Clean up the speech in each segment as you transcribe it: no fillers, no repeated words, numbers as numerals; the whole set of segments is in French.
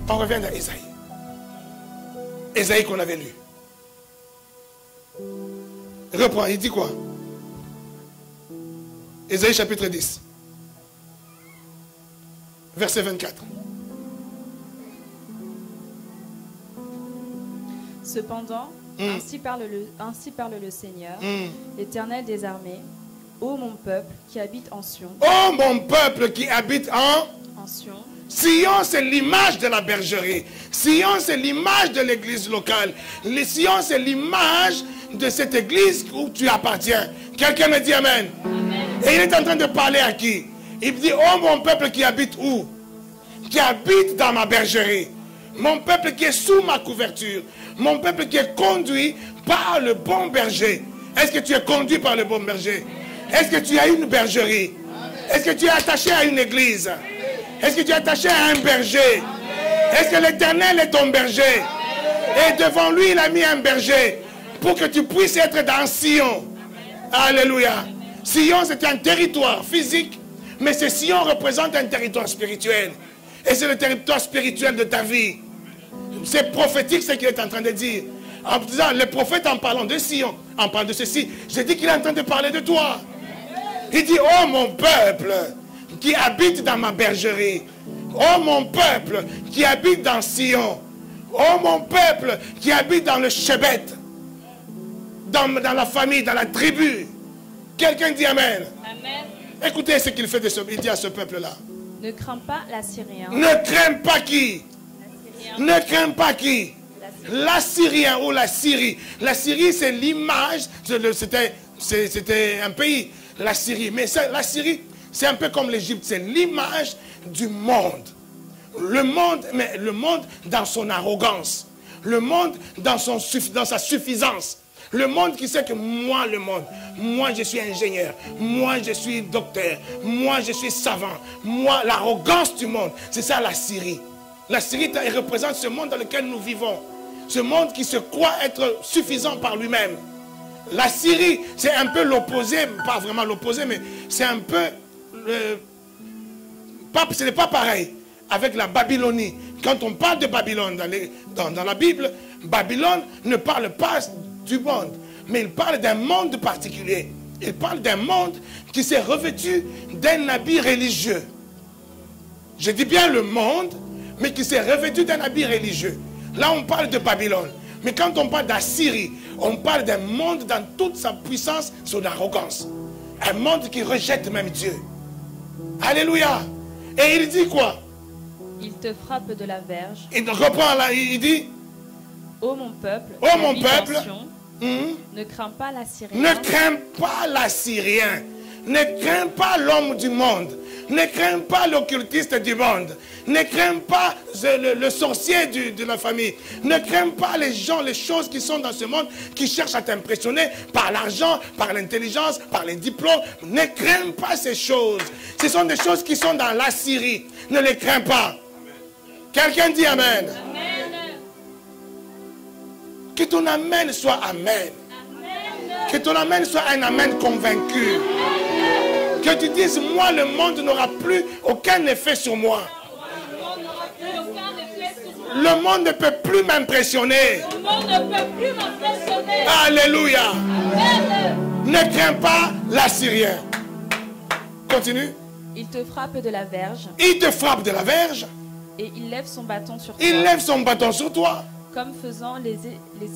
On revient dans Ésaïe. Ésaïe qu'on avait lu. Reprends, il dit quoi? Ésaïe chapitre 10. Verset 24. Cependant, ainsi parle le Seigneur, l'Éternel des armées. Ô mon peuple qui habite en Sion. Oh mon peuple qui habite en Sion. Sion, c'est l'image de la bergerie. Sion, c'est l'image de l'église locale. Sion, c'est l'image de cette église où tu appartiens. Quelqu'un me dit amen. Amen. Et il est en train de parler à qui? Il dit, oh mon peuple qui habite où? Qui habite dans ma bergerie. Mon peuple qui est sous ma couverture. Mon peuple qui est conduit par le bon berger. Est-ce que tu es conduit par le bon berger? Est-ce que tu as une bergerie? Est-ce que tu es attaché à une église? Est-ce que tu es attaché à un berger? Est-ce que l'Éternel est ton berger? Et devant lui, il a mis un berger pour que tu puisses être dans Sion. Alléluia. Sion, c'est un territoire physique, mais ce Sion représente un territoire spirituel. Et c'est le territoire spirituel de ta vie. C'est prophétique ce qu'il est en train de dire. En disant, le prophète en parlant de Sion, en parlant de ceci, je dis qu'il est en train de parler de toi. Il dit, oh mon peuple qui habite dans ma bergerie. Oh mon peuple qui habite dans Sion. Oh mon peuple qui habite dans le Chébet. Dans la famille, dans la tribu. Quelqu'un dit amen. Amen. Écoutez ce qu'il fait il dit à ce peuple-là. Ne crains pas l'Assyrien. Ne crains pas qui? Ne crains pas qui? L'Assyrien ou la Syrie. La Syrie, c'est l'image. C'était un pays, la Syrie. Mais la Syrie, c'est un peu comme l'Égypte. C'est l'image du monde. Le monde, mais le monde dans son arrogance. Le monde dans sa suffisance. Le monde qui sait que moi, le monde, moi je suis ingénieur, moi je suis docteur, moi je suis savant, moi l'arrogance du monde, c'est ça la Syrie. La Syrie représente ce monde dans lequel nous vivons. Ce monde qui se croit être suffisant par lui-même. La Syrie, c'est un peu l'opposé, pas vraiment l'opposé, mais c'est un peu... ce n'est pas pareil avec la Babylonie. Quand on parle de Babylone dans la Bible, Babylone ne parle pas du monde, mais il parle d'un monde particulier. Il parle d'un monde qui s'est revêtu d'un habit religieux. Je dis bien le monde, mais qui s'est revêtu d'un habit religieux. Là, on parle de Babylone. Mais quand on parle d'Assyrie, on parle d'un monde dans toute sa puissance, son arrogance. Un monde qui rejette même Dieu. Alléluia. Et il dit quoi? Il te frappe de la verge. Il reprend là, il dit, ô mon peuple, ô mon peuple, ne crains pas l'Assyrien. Ne crains pas l'Assyrien. Ne crains pas l'homme du monde. Ne crains pas l'occultiste du monde. Ne crains pas le sorcier de la famille. Ne crains pas les gens, les choses qui sont dans ce monde, qui cherchent à t'impressionner par l'argent, par l'intelligence, par les diplômes. Ne crains pas ces choses. Ce sont des choses qui sont dans l'Assyrie. Ne les crains pas. Quelqu'un dit amen. Amen. Que ton amen soit amen. Que ton amen soit un amen convaincu. Que tu dises, moi le monde n'aura plus aucun effet sur moi. Le monde ne peut plus m'impressionner. Alléluia. Ne crains pas l'Assyrien. Continue. Il te frappe de la verge. Il te frappe de la verge. Et il lève son bâton sur toi. Il lève son bâton sur toi. Comme faisant les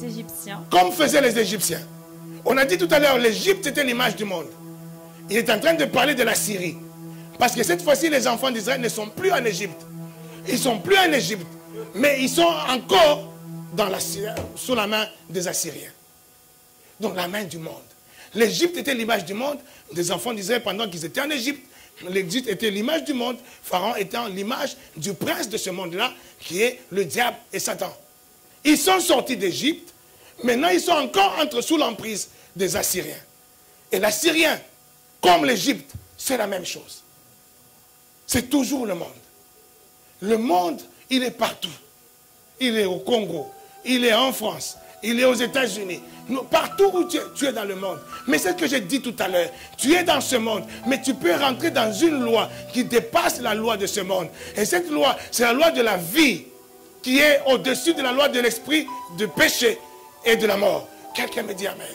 Égyptiens. Comme faisaient les Égyptiens. On a dit tout à l'heure, l'Égypte était l'image du monde. Il est en train de parler de la Syrie. Parce que cette fois-ci, les enfants d'Israël ne sont plus en Égypte. Ils ne sont plus en Égypte. Mais ils sont encore sous la main des Assyriens. Donc la main du monde. L'Égypte était l'image du monde des enfants d'Israël pendant qu'ils étaient en Égypte. L'Égypte était l'image du monde. Pharaon étant l'image du prince de ce monde-là, qui est le diable et Satan. Ils sont sortis d'Égypte. Maintenant, ils sont encore sous l'emprise des Assyriens. Et l'Assyrien, comme l'Égypte, c'est la même chose. C'est toujours le monde. Le monde, il est partout. Il est au Congo, il est en France, il est aux États-Unis. Partout où tu es dans le monde. Mais c'est ce que j'ai dit tout à l'heure. Tu es dans ce monde, mais tu peux rentrer dans une loi qui dépasse la loi de ce monde. Et cette loi, c'est la loi de la vie. qui est au-dessus de la loi de l'esprit, du péché et de la mort. Quelqu'un me dit amen.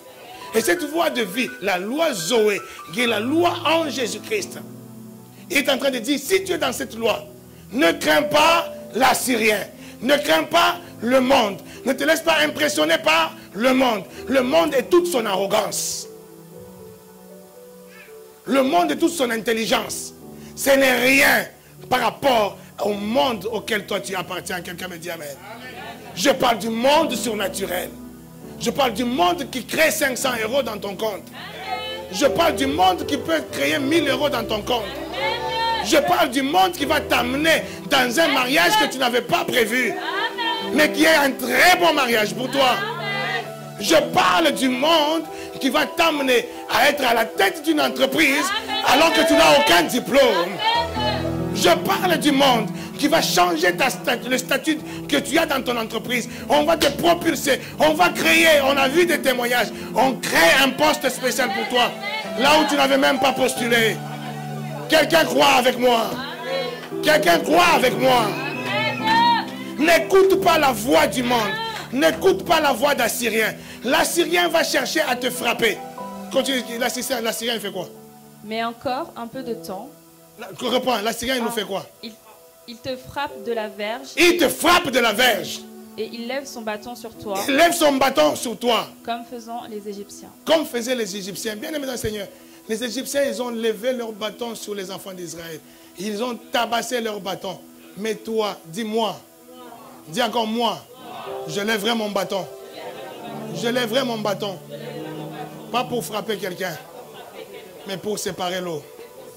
Et cette voie de vie, la loi Zoé, qui est la loi en Jésus-Christ, il est en train de dire, si tu es dans cette loi, ne crains pas l'Assyrien, ne crains pas le monde, ne te laisse pas impressionner par le monde. Le monde et toute son arrogance. Le monde et toute son intelligence. Ce n'est rien par rapport au monde auquel toi tu appartiens. Quelqu'un me dit amen. Je parle du monde surnaturel. Je parle du monde qui crée 500 € dans ton compte. Je parle du monde qui peut créer 1000 € dans ton compte. Je parle du monde qui va t'amener dans un mariage que tu n'avais pas prévu, mais qui est un très bon mariage pour toi. Je parle du monde qui va t'amener à être à la tête d'une entreprise alors que tu n'as aucun diplôme. Je parle du monde qui va changer le statut que tu as dans ton entreprise. On va te propulser, on va créer, on a vu des témoignages, on crée un poste spécial pour toi, là où tu n'avais même pas postulé. Quelqu'un croit avec moi. Quelqu'un croit avec moi. N'écoute pas la voix du monde. N'écoute pas la voix d'Assyrien. L'Assyrien va chercher à te frapper. Continue, l'Assyrien il fait quoi? Mais encore un peu de temps. Reprends, l'Assyrien il nous fait quoi? Il te frappe de la verge. Il te frappe de la verge. Et il lève son bâton sur toi. Il lève son bâton sur toi. Comme faisant les Égyptiens. Comme faisaient les Égyptiens. Bien aimé dans le Seigneur. Les Égyptiens, ils ont levé leur bâton sur les enfants d'Israël. Ils ont tabassé leur bâton. Mais toi, dis-moi. Dis encore moi. Je lèverai mon bâton. Je lèverai mon bâton. Pas pour frapper quelqu'un, mais pour séparer l'eau.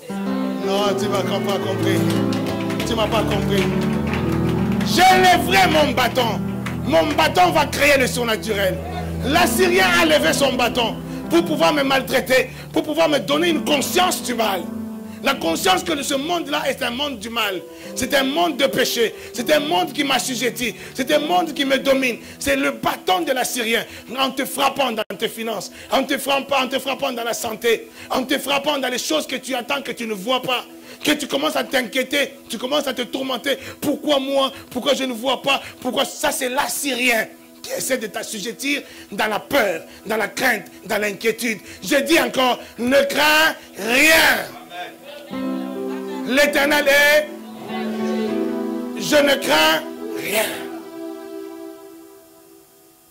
Non, tu ne m'as pas compris. Tu ne m'as pas compris. Je lèverai mon bâton. Mon bâton va créer le surnaturel. L'Assyrien a levé son bâton pour pouvoir me maltraiter, pour pouvoir me donner une conscience du mal. La conscience que ce monde-là est un monde du mal. C'est un monde de péché. C'est un monde qui m'assujettit. C'est un monde qui me domine. C'est le bâton de l'Assyrien. En te frappant dans tes finances, en te frappant dans la santé, en te frappant dans les choses que tu attends, que tu ne vois pas, que tu commences à t'inquiéter, tu commences à te tourmenter. Pourquoi moi? Pourquoi je ne vois pas? Pourquoi? Ça, c'est l'Assyrien qui essaie de t'assujettir dans la peur, dans la crainte, dans l'inquiétude. Je dis encore, ne crains rien. L'Éternel est, je ne crains rien.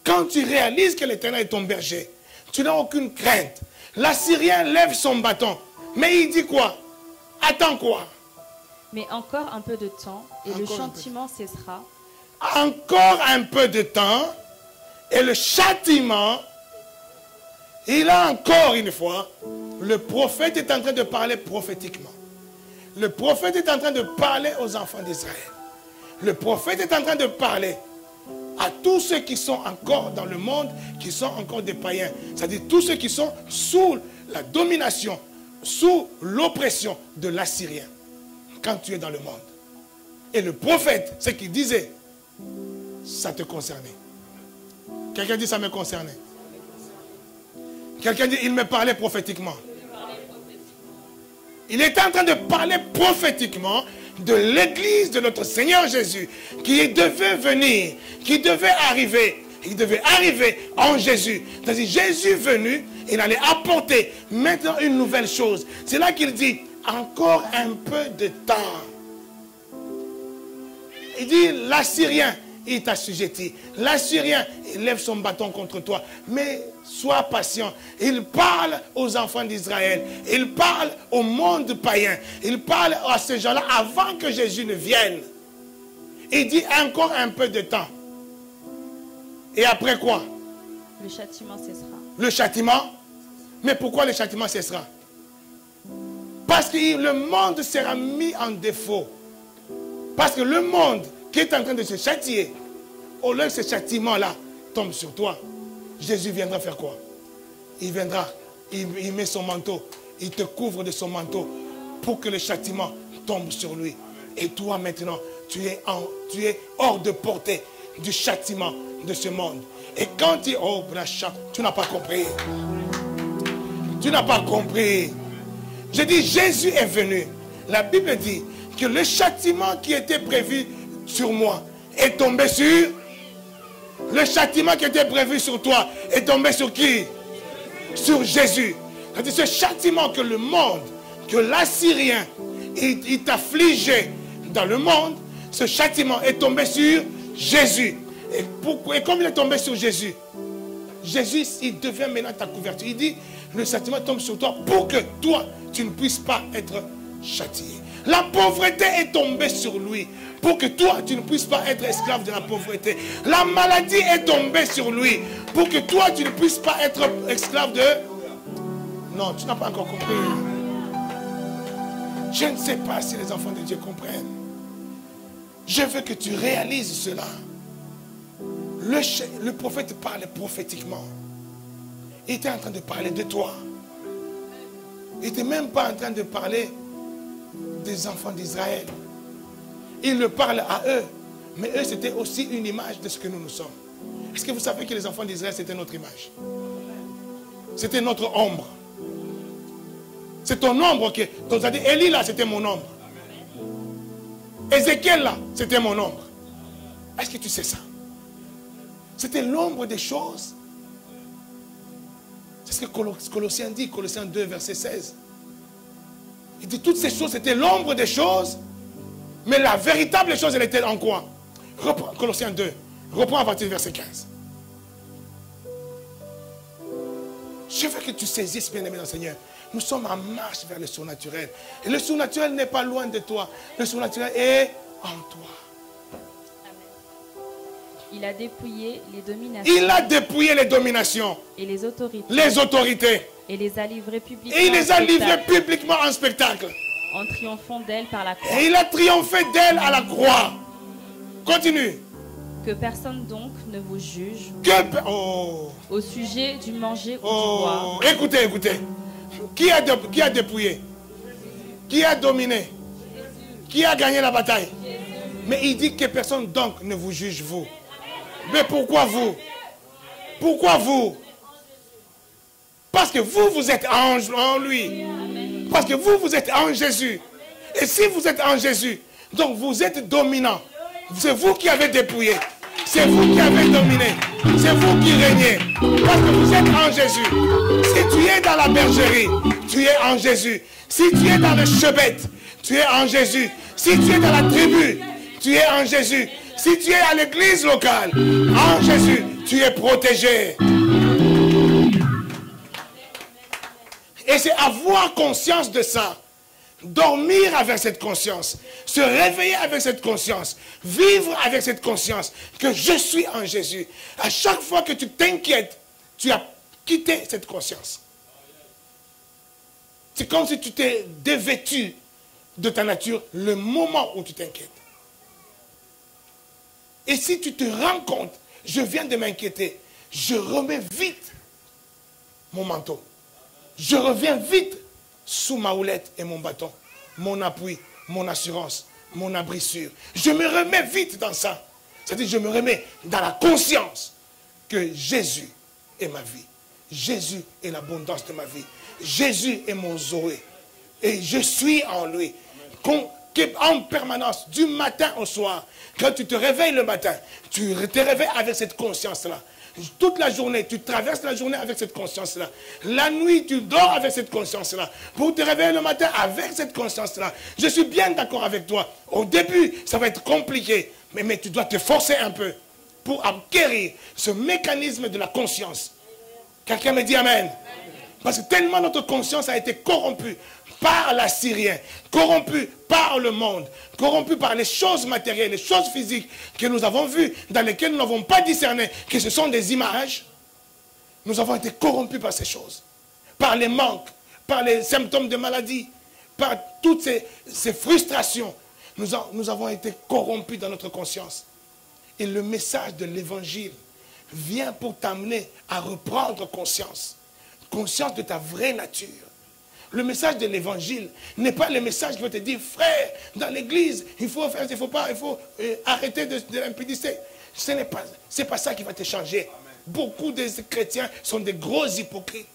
Quand tu réalises que l'Éternel est ton berger, tu n'as aucune crainte. L'Assyrien lève son bâton, mais il dit quoi? Attends quoi? Mais encore un peu de temps et le châtiment cessera. Encore un peu de temps et le châtiment. Et là encore une fois, le prophète est en train de parler prophétiquement. Le prophète est en train de parler aux enfants d'Israël. Le prophète est en train de parler à tous ceux qui sont encore dans le monde, qui sont encore des païens. C'est-à-dire tous ceux qui sont sous la domination, sous l'oppression de l'Assyrien. Quand tu es dans le monde. Et le prophète, ce qu'il disait, ça te concernait. Quelqu'un dit ça me concernait. Quelqu'un dit il me parlait prophétiquement. Il est en train de parler prophétiquement de l'église de notre Seigneur Jésus qui devait venir, qui devait arriver. Il devait arriver en Jésus. C'est-à-dire Jésus venu, il allait apporter maintenant une nouvelle chose. C'est là qu'il dit encore un peu de temps. Il dit l'Assyrien, il t'assujettit. L'Assyrien, il lève son bâton contre toi. Mais sois patient. Il parle aux enfants d'Israël. Il parle au monde païen. Il parle à ces gens-là avant que Jésus ne vienne. Il dit encore un peu de temps. Et après quoi? Le châtiment cessera. Le châtiment? Mais pourquoi le châtiment cessera? Parce que le monde sera mis en défaut. Parce que le monde qui est en train de se châtier, au lieu que ce châtiment-là tombe sur toi, Jésus viendra faire quoi? Il viendra, il met son manteau, il te couvre de son manteau pour que le châtiment tombe sur lui. Et toi maintenant, tu es hors de portée du châtiment de ce monde. Et quand tu n'as pas compris. Tu n'as pas compris. Je dis, Jésus est venu. La Bible dit que le châtiment qui était prévu sur moi est tombé sur... Le châtiment qui était prévu sur toi est tombé sur qui? Sur Jésus. C'est ce châtiment que le monde, que l'Assyrien, il t'affligeait dans le monde, ce châtiment est tombé sur Jésus. Et comme il est tombé sur Jésus, Jésus, il devient maintenant ta couverture. Il dit, le châtiment tombe sur toi pour que toi, tu ne puisses pas être châtié. La pauvreté est tombée sur lui pour que toi, tu ne puisses pas être esclave de la pauvreté. La maladie est tombée sur lui pour que toi, tu ne puisses pas être esclave de... Non, tu n'as pas encore compris. Je ne sais pas si les enfants de Dieu comprennent. Je veux que tu réalises cela. Le prophète parlait prophétiquement. Il était en train de parler de toi. Il n'était même pas en train de parler des enfants d'Israël. Il le parle à eux. Mais eux, c'était aussi une image de ce que nous sommes. Est-ce que vous savez que les enfants d'Israël, c'était notre image? C'était notre ombre. C'est ton ombre qui... Donc, ça dit, Élie, là, c'était mon ombre. Ézéchiel, là, c'était mon ombre. Est-ce que tu sais ça? C'était l'ombre des choses. C'est ce que Colossiens dit, Colossiens 2, verset 16. Il dit, toutes ces choses, c'était l'ombre des choses. Mais la véritable chose, elle était en quoi? Reprends, Colossiens 2. Reprends à partir du verset 15. Je veux que tu saisisses, bien-aimé dans le Seigneur. Nous sommes en marche vers le surnaturel. Et le surnaturel n'est pas loin de toi. Le surnaturel est en toi. Il a dépouillé les dominations. Il a dépouillé les dominations. Et les autorités. Les autorités. Et les a livrées publiquement. Et il les a livrées publiquement en spectacle. En triomphant d'elle par la croix. Et il a triomphé d'elle à la croix. Continue. Que personne donc ne vous juge au sujet du manger ou du boire. Écoutez, écoutez. Qui a dépouillé? Qui a dominé? Qui a gagné la bataille? Mais il dit que personne donc ne vous juge vous. Mais pourquoi vous? Pourquoi vous? Parce que vous êtes en lui. Parce que vous êtes en Jésus. Et si vous êtes en Jésus, donc vous êtes dominant. C'est vous qui avez dépouillé. C'est vous qui avez dominé. C'est vous qui régnez. Parce que vous êtes en Jésus. Si tu es dans la bergerie, tu es en Jésus. Si tu es dans le chebet, tu es en Jésus. Si tu es dans la tribu, tu es en Jésus. Si tu es à l'église locale, en Jésus, tu es protégé. Et c'est avoir conscience de ça. Dormir avec cette conscience. Se réveiller avec cette conscience. Vivre avec cette conscience que je suis en Jésus. À chaque fois que tu t'inquiètes, tu as quitté cette conscience. C'est comme si tu t'es dévêtu de ta nature le moment où tu t'inquiètes. Et si tu te rends compte, je viens de m'inquiéter, je remets vite mon manteau. Je reviens vite sous ma houlette et mon bâton, mon appui, mon assurance, mon abrissure. Je me remets vite dans ça. C'est-à-dire, je me remets dans la conscience que Jésus est ma vie. Jésus est l'abondance de ma vie. Jésus est mon Zoé. Et je suis en lui. En permanence, du matin au soir, quand tu te réveilles le matin, tu te réveilles avec cette conscience-là. Toute la journée, tu traverses la journée avec cette conscience-là. La nuit, tu dors avec cette conscience-là. Pour te réveiller le matin avec cette conscience-là. Je suis bien d'accord avec toi. Au début, ça va être compliqué. Mais tu dois te forcer un peu pour acquérir ce mécanisme de la conscience. Quelqu'un me dit Amen. Parce que tellement notre conscience a été corrompue par l'Assyrien, corrompu par le monde, corrompu par les choses matérielles, les choses physiques que nous avons vues, dans lesquelles nous n'avons pas discerné que ce sont des images. Nous avons été corrompus par ces choses, par les manques, par les symptômes de maladie, par toutes ces frustrations. Nous avons été corrompus dans notre conscience. Et le message de l'évangile vient pour t'amener à reprendre conscience. Conscience de ta vraie nature. Le message de l'évangile n'est pas le message qui va te dire, frère, dans l'église, il faut faire, il faut arrêter de l'impudicité. Ce n'est pas ça qui va te changer. Amen. Beaucoup de chrétiens sont des gros hypocrites.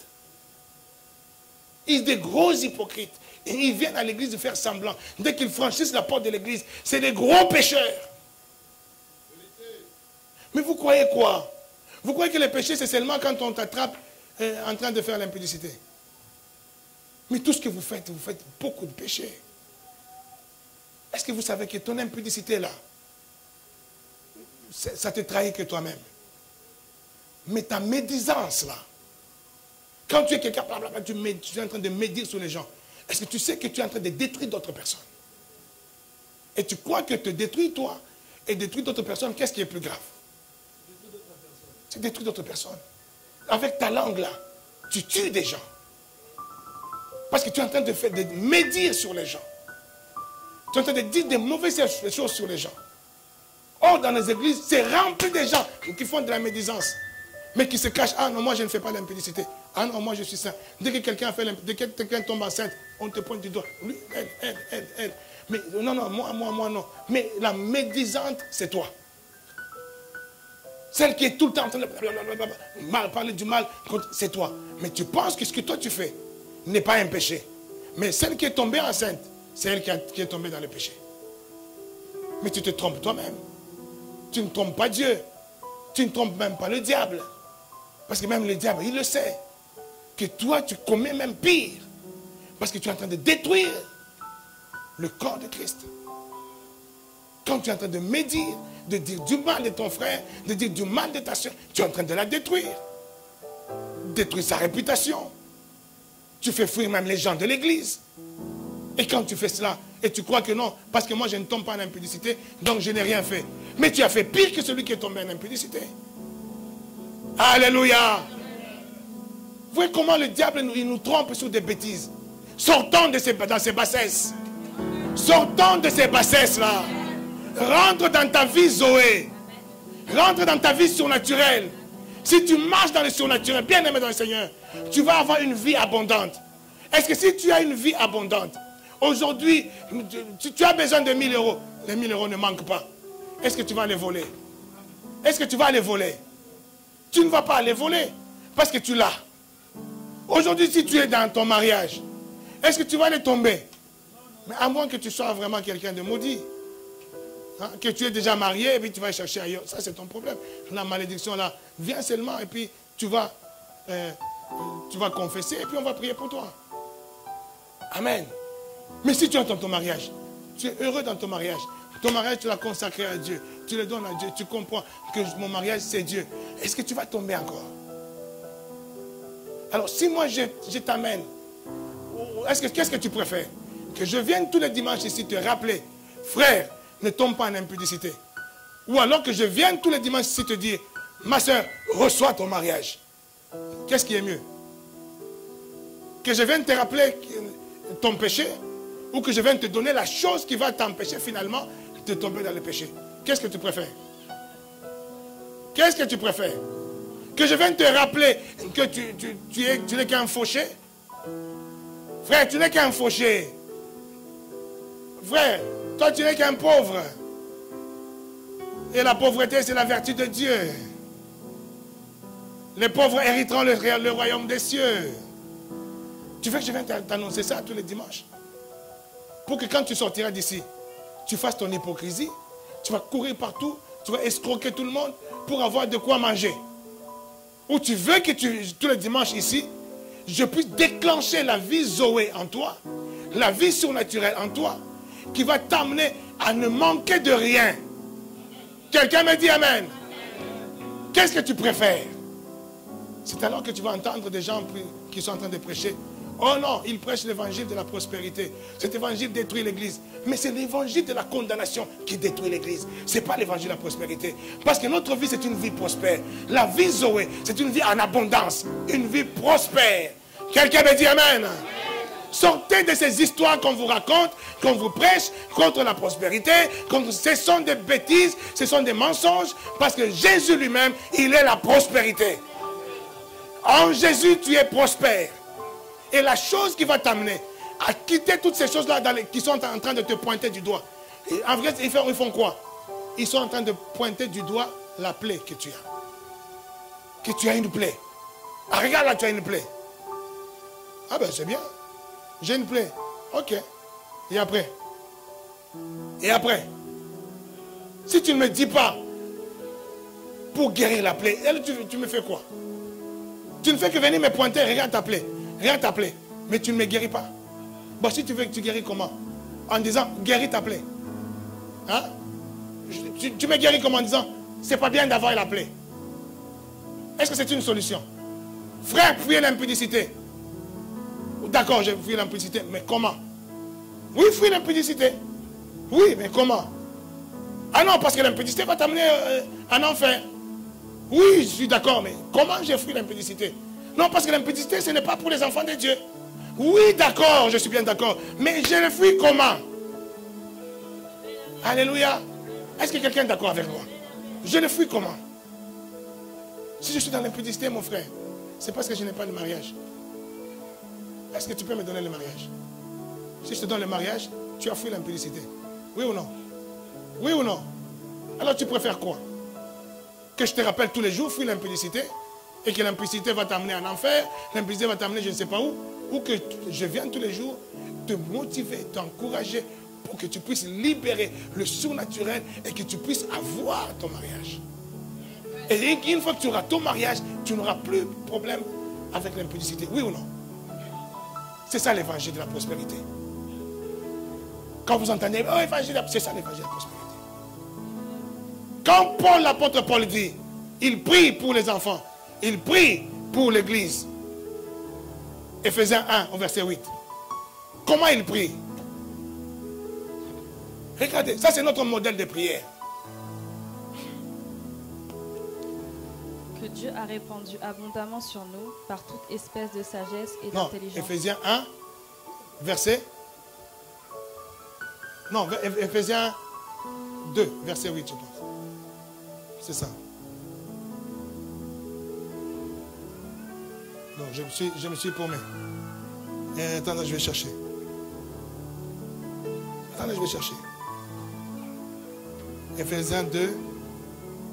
Ils sont des gros hypocrites. Et ils viennent à l'église de faire semblant. Dès qu'ils franchissent la porte de l'église, c'est des gros pécheurs. Mais vous croyez quoi? Vous croyez que le péché, c'est seulement quand on t'attrape en train de faire l'impudicité? Mais tout ce que vous faites beaucoup de péchés. Est-ce que vous savez que ton impudicité là, ça te trahit que toi-même? Mais ta médisance là, quand tu es quelqu'un, tu es en train de médire sur les gens, est-ce que tu sais que tu es en train de détruire d'autres personnes? Et tu crois que te détruis toi et détruire d'autres personnes, qu'est-ce qui est plus grave? Tu détruis d'autres personnes. Avec ta langue là, tu tues des gens. Parce que tu es en train de médire sur les gens. Tu es en train de dire des mauvaises choses sur les gens. Or, dans les églises, c'est rempli de gens qui font de la médisance. Mais qui se cachent. Ah non, moi je ne fais pas l'impudicité. Ah non, moi je suis saint. Dès que quelqu'un tombe enceinte, on te pointe du doigt. Lui, elle. Mais non, moi non. Mais la médisante, c'est toi. Celle qui est tout le temps en train de parler du mal, c'est toi. Mais tu penses que ce que toi tu fais n'est pas un péché. Mais celle qui est tombée enceinte, c'est elle qui est tombée dans le péché. Mais tu te trompes toi-même. Tu ne trompes pas Dieu. Tu ne trompes même pas le diable. Parce que même le diable, il le sait. Que toi, tu commets même pire. Parce que tu es en train de détruire le corps de Christ. Quand tu es en train de médire, de dire du mal de ton frère, de dire du mal de ta soeur, tu es en train de la détruire. Détruire sa réputation. Tu fais fuir même les gens de l'église. Et quand tu fais cela, et tu crois que non, parce que moi je ne tombe pas en impudicité, donc je n'ai rien fait. Mais tu as fait pire que celui qui est tombé en impudicité. Alléluia. Vous voyez comment le diable il nous trompe sur des bêtises. Sortons dans ces bassesses. Sortons de ces bassesses-là. Rentre dans ta vie Zoé. Rentre dans ta vie surnaturelle. Si tu marches dans le surnaturel, bien aimé dans le Seigneur, tu vas avoir une vie abondante. Est-ce que si tu as une vie abondante, aujourd'hui, tu as besoin de 1000 euros, les 1000 euros ne manquent pas. Est-ce que tu vas les voler? Est-ce que tu vas les voler? Tu ne vas pas les voler parce que tu l'as. Aujourd'hui, si tu es dans ton mariage, est-ce que tu vas les tomber? Mais à moins que tu sois vraiment quelqu'un de maudit. Hein, que tu es déjà marié et puis tu vas chercher ailleurs. Ça, c'est ton problème. La malédiction là, viens seulement et puis tu vas confesser et puis on va prier pour toi. Amen. Mais si tu es dans ton mariage, tu es heureux dans ton mariage. Ton mariage, tu l'as consacré à Dieu. Tu le donnes à Dieu. Tu comprends que mon mariage, c'est Dieu. Est-ce que tu vas tomber encore? Alors, si moi, je t'amène, qu'est-ce que tu préfères? Que je vienne tous les dimanches ici te rappeler, frère, ne tombe pas en impudicité. Ou alors que je vienne tous les dimanches ici te dire, ma soeur, reçois ton mariage. Qu'est-ce qui est mieux? Que je vienne te rappeler ton péché, ou que je vienne te donner la chose qui va t'empêcher finalement de tomber dans le péché. Qu'est-ce que tu préfères? Qu'est-ce que tu préfères? Que je vienne te rappeler que tu n'es qu'un fauché? Frère, tu n'es qu'un fauché. Frère, toi tu n'es qu'un pauvre. Et la pauvreté, c'est la vertu de Dieu. Les pauvres hériteront le royaume des cieux. Tu veux que je vienne t'annoncer ça tous les dimanches? Pour que quand tu sortiras d'ici, tu fasses ton hypocrisie, tu vas courir partout, tu vas escroquer tout le monde pour avoir de quoi manger. Ou tu veux que tous les dimanches ici, je puisse déclencher la vie Zoé en toi, la vie surnaturelle en toi, qui va t'amener à ne manquer de rien. Quelqu'un me dit Amen. Qu'est-ce que tu préfères? C'est alors que tu vas entendre des gens qui sont en train de prêcher. Oh non, ils prêchent l'évangile de la prospérité. Cet évangile détruit l'église. Mais c'est l'évangile de la condamnation qui détruit l'église. Ce n'est pas l'évangile de la prospérité. Parce que notre vie, c'est une vie prospère. La vie Zoé, c'est une vie en abondance. Une vie prospère. Quelqu'un me dit Amen. Sortez de ces histoires qu'on vous raconte, qu'on vous prêche contre la prospérité. Ce sont des bêtises, ce sont des mensonges. Parce que Jésus lui-même, il est la prospérité. En Jésus, tu es prospère. Et la chose qui va t'amener à quitter toutes ces choses-là qui sont en train de te pointer du doigt. Et en vrai, ils font quoi? Ils sont en train de pointer du doigt la plaie que tu as. Que tu as une plaie. Ah, regarde là, tu as une plaie. Ah ben, c'est bien. J'ai une plaie. Ok. Et après? Et après? Si tu ne me dis pas, pour guérir la plaie. Elle, tu me fais quoi? Tu ne fais que venir me pointer, regarde ta plaie. Regarde ta plaie. Mais tu ne me guéris pas. Bon, si tu veux que tu guéris comment? En disant, guéris ta plaie. Hein? Tu me guéris comment en disant, c'est pas bien d'avoir la plaie. Est-ce que c'est une solution? Frère, fuis l'impudicité. D'accord, j'ai fui l'impudicité, mais comment? Oui, fuis l'impudicité. Oui, mais comment? Ah non, parce que l'impudicité va t'amener en enfer. Oui, je suis d'accord, mais comment j'ai fui l'impudicité? Non, parce que l'impudicité, ce n'est pas pour les enfants de Dieu. Oui, d'accord, je suis bien d'accord. Mais je le fuis comment? Alléluia. Est-ce que quelqu'un est d'accord avec moi? Je le fuis comment? Si je suis dans l'impudicité, mon frère, c'est parce que je n'ai pas de mariage. Est-ce que tu peux me donner le mariage? Si je te donne le mariage, tu as fui l'impudicité. Oui ou non? Oui ou non? Alors tu préfères quoi? Que je te rappelle tous les jours, fuis l'impudicité, et que l'impudicité va t'amener en enfer, l'impudicité va t'amener je ne sais pas où, ou que je vienne tous les jours te motiver, t'encourager pour que tu puisses libérer le surnaturel et que tu puisses avoir ton mariage. Et une fois que tu auras ton mariage, tu n'auras plus de problème avec l'impudicité. Oui ou non? C'est ça l'évangile de la prospérité. Quand vous entendez, oh, évangile, c'est ça l'évangile de la prospérité. Quand Paul, l'apôtre Paul dit, il prie pour les enfants, il prie pour l'église. Éphésiens 1, au verset 8. Comment il prie? Regardez, ça c'est notre modèle de prière. Que Dieu a répandu abondamment sur nous par toute espèce de sagesse et d'intelligence. Éphésiens 1, verset. Non, Éphésiens 2, verset 8, je pense. C'est ça. Non, je me suis paumé. Attends, je vais chercher. Attends, je vais chercher. Éphésiens 2.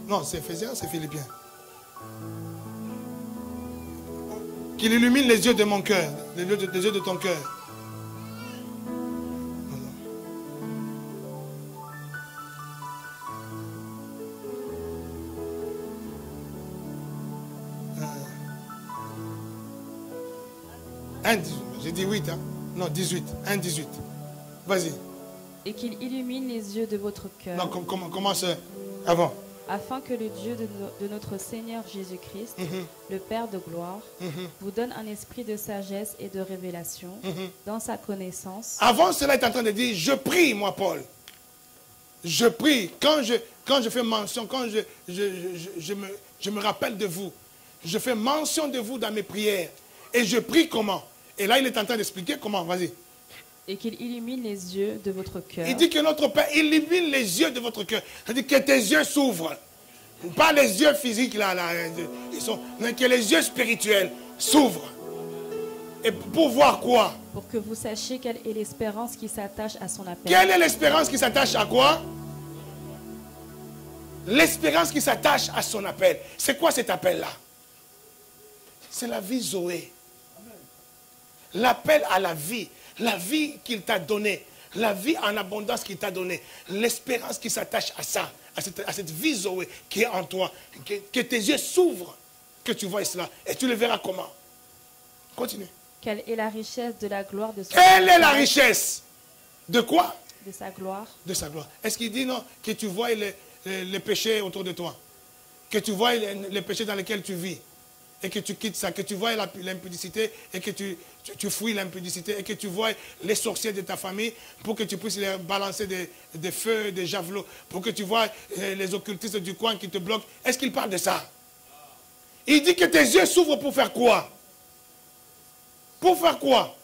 Non, c'est Éphésiens, c'est Philippiens. Qu'il illumine les yeux de mon cœur, les yeux de ton cœur. J'ai dit 8, hein? Non, 18. 1, 18. Vas-y. Et qu'il illumine les yeux de votre cœur. Non, commence avant. Afin que le Dieu de notre Seigneur Jésus-Christ, le Père de gloire, vous donne un esprit de sagesse et de révélation dans sa connaissance. Avant cela, il est en train de dire, je prie, moi, Paul. Je prie. Quand je fais mention, quand je me rappelle de vous, je fais mention de vous dans mes prières. Et je prie comment? Et là, il est en train d'expliquer comment. Vas-y. Et qu'il illumine les yeux de votre cœur. Il dit que notre Père illumine les yeux de votre cœur. C'est-à-dire que tes yeux s'ouvrent. Pas les yeux physiques, là, mais que les yeux spirituels s'ouvrent. Et pour voir quoi? Pour que vous sachiez quelle est l'espérance qui s'attache à son appel. Quelle est l'espérance qui s'attache à quoi? L'espérance qui s'attache à son appel. C'est quoi cet appel-là? C'est la vie Zoé. L'appel à la vie qu'il t'a donnée, la vie en abondance qu'il t'a donnée, l'espérance qui s'attache à ça, à cette vie Zoé qui est en toi, que tes yeux s'ouvrent, que tu vois cela, et tu le verras comment. Continue. Quelle est la richesse de la gloire de son Quelle est la richesse? De quoi? De sa gloire. De sa gloire. Est-ce qu'il dit non, que tu vois les péchés autour de toi, que tu vois les péchés dans lesquels tu vis, et que tu quittes ça, que tu vois l'impudicité et que tu fuis l'impudicité et que tu vois les sorciers de ta famille pour que tu puisses les balancer des feux, des javelots, pour que tu vois les occultistes du coin qui te bloquent. Est-ce qu'il parle de ça? Il dit que tes yeux s'ouvrent pour faire quoi? Pour faire quoi?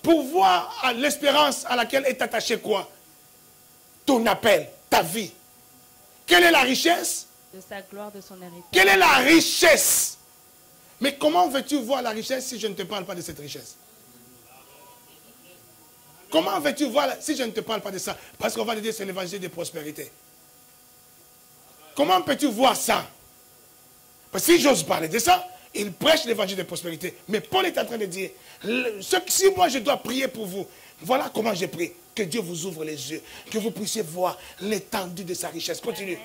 Pour voir l'espérance à laquelle est attaché quoi? Ton appel, ta vie. Quelle est la richesse? De sa gloire, de son héritage. Quelle est la richesse? Mais comment veux-tu voir la richesse si je ne te parle pas de cette richesse? Comment veux-tu voir si je ne te parle pas de ça? Parce qu'on va te dire c'est l'évangile de prospérité. Comment peux-tu voir ça? Parce que si j'ose parler de ça, il prêche l'évangile de prospérité. Mais Paul est en train de dire, si moi je dois prier pour vous, voilà comment je prie. Que Dieu vous ouvre les yeux, que vous puissiez voir l'étendue de sa richesse. Continue.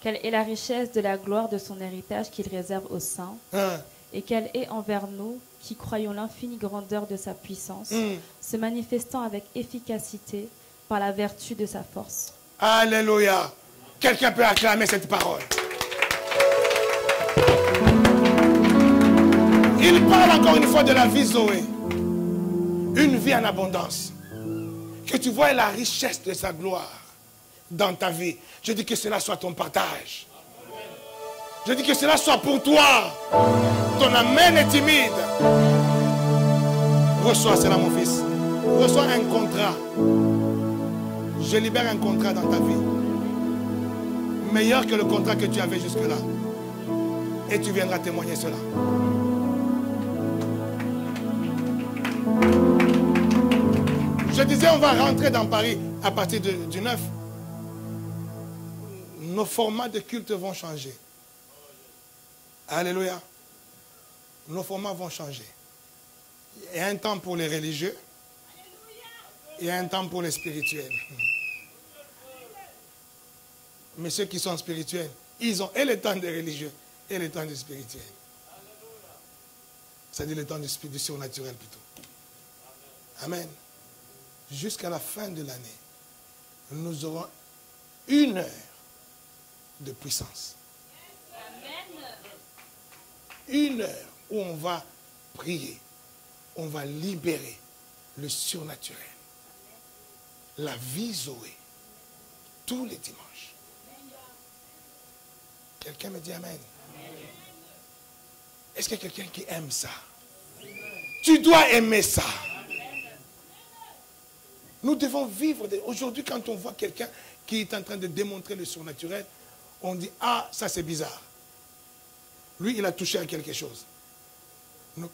Quelle est la richesse de la gloire de son héritage qu'il réserve aux saints, et quelle est envers nous qui croyons l'infinie grandeur de sa puissance, se manifestant avec efficacité par la vertu de sa force. Alléluia. Quelqu'un peut acclamer cette parole. Il parle encore une fois de la vie Zoé. Une vie en abondance. Que tu vois la richesse de sa gloire dans ta vie. Je dis que cela soit ton partage. Je dis que cela soit pour toi. Ton amen est timide. Reçois cela, mon fils. Reçois un contrat. Je libère un contrat dans ta vie. Meilleur que le contrat que tu avais jusque-là. Et tu viendras témoigner cela. Je disais, on va rentrer dans Paris à partir du 9. Nos formats de culte vont changer. Alléluia. Nos formats vont changer. Il y a un temps pour les religieux. Il y a un temps pour les spirituels. Mais ceux qui sont spirituels, ils ont et le temps des religieux et le temps des spirituels. C'est-à-dire le temps du surnaturel plutôt. Amen. Jusqu'à la fin de l'année, nous aurons 1 heure de puissance. 1 heure où on va prier, on va libérer le surnaturel. La vie Zoé, tous les dimanches. Quelqu'un me dit Amen. Est-ce qu'il y a quelqu'un qui aime ça? Tu dois aimer ça. Nous devons vivre. Aujourd'hui, quand on voit quelqu'un qui est en train de démontrer le surnaturel, on dit, ah, ça c'est bizarre. Lui, il a touché à quelque chose.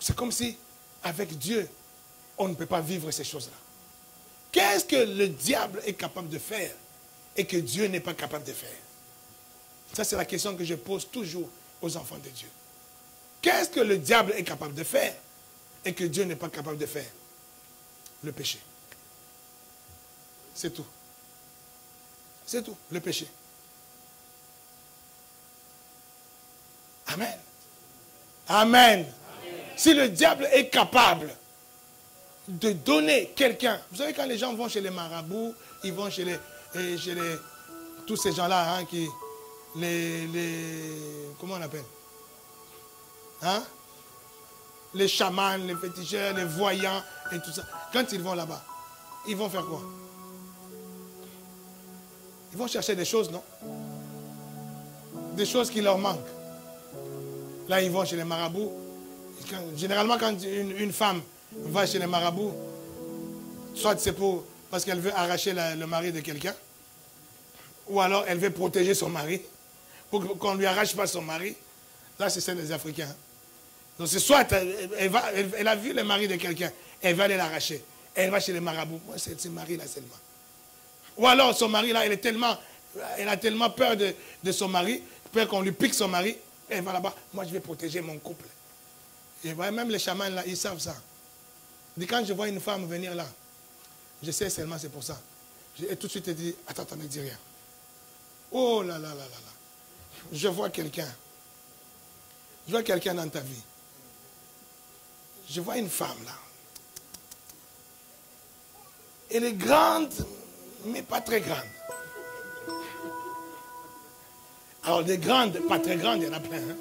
C'est comme si, avec Dieu, on ne peut pas vivre ces choses-là. Qu'est-ce que le diable est capable de faire et que Dieu n'est pas capable de faire? Ça, c'est la question que je pose toujours aux enfants de Dieu. Qu'est-ce que le diable est capable de faire et que Dieu n'est pas capable de faire? Le péché. C'est tout. C'est tout, le péché. Amen. Amen. Amen. Si le diable est capable de donner quelqu'un, vous savez quand les gens vont chez les marabouts, ils vont chez tous ces gens-là, hein, qui, comment on appelle? Hein? Les chamans, les féticheurs, les voyants et tout ça. Quand ils vont là-bas, ils vont faire quoi? Ils vont chercher des choses, non? Des choses qui leur manquent. Là, ils vont chez les marabouts. Généralement, quand une femme va chez les marabouts, soit c'est parce qu'elle veut arracher le mari de quelqu'un, ou alors elle veut protéger son mari, pour qu'on ne lui arrache pas son mari. Là, c'est celle des Africains. Donc, c'est soit elle a vu le mari de quelqu'un, elle va aller l'arracher. Elle va chez les marabouts. Moi, c'est ce mari-là seulement. Ou alors, son mari, là, elle a tellement peur de son mari, peur qu'on lui pique son mari, elle va là-bas. Moi, je vais protéger mon couple. Et voyez, même les chamans, là, ils savent ça. Dit, quand je vois une femme venir là, je sais seulement c'est pour ça. Et tout de suite, elle dit, attends, ne dis rien. Oh là là là là là. Je vois quelqu'un. Je vois quelqu'un dans ta vie. Je vois une femme là. Elle est grande, mais pas très grande. Alors des grandes, pas très grandes, il y en a plein. Hein?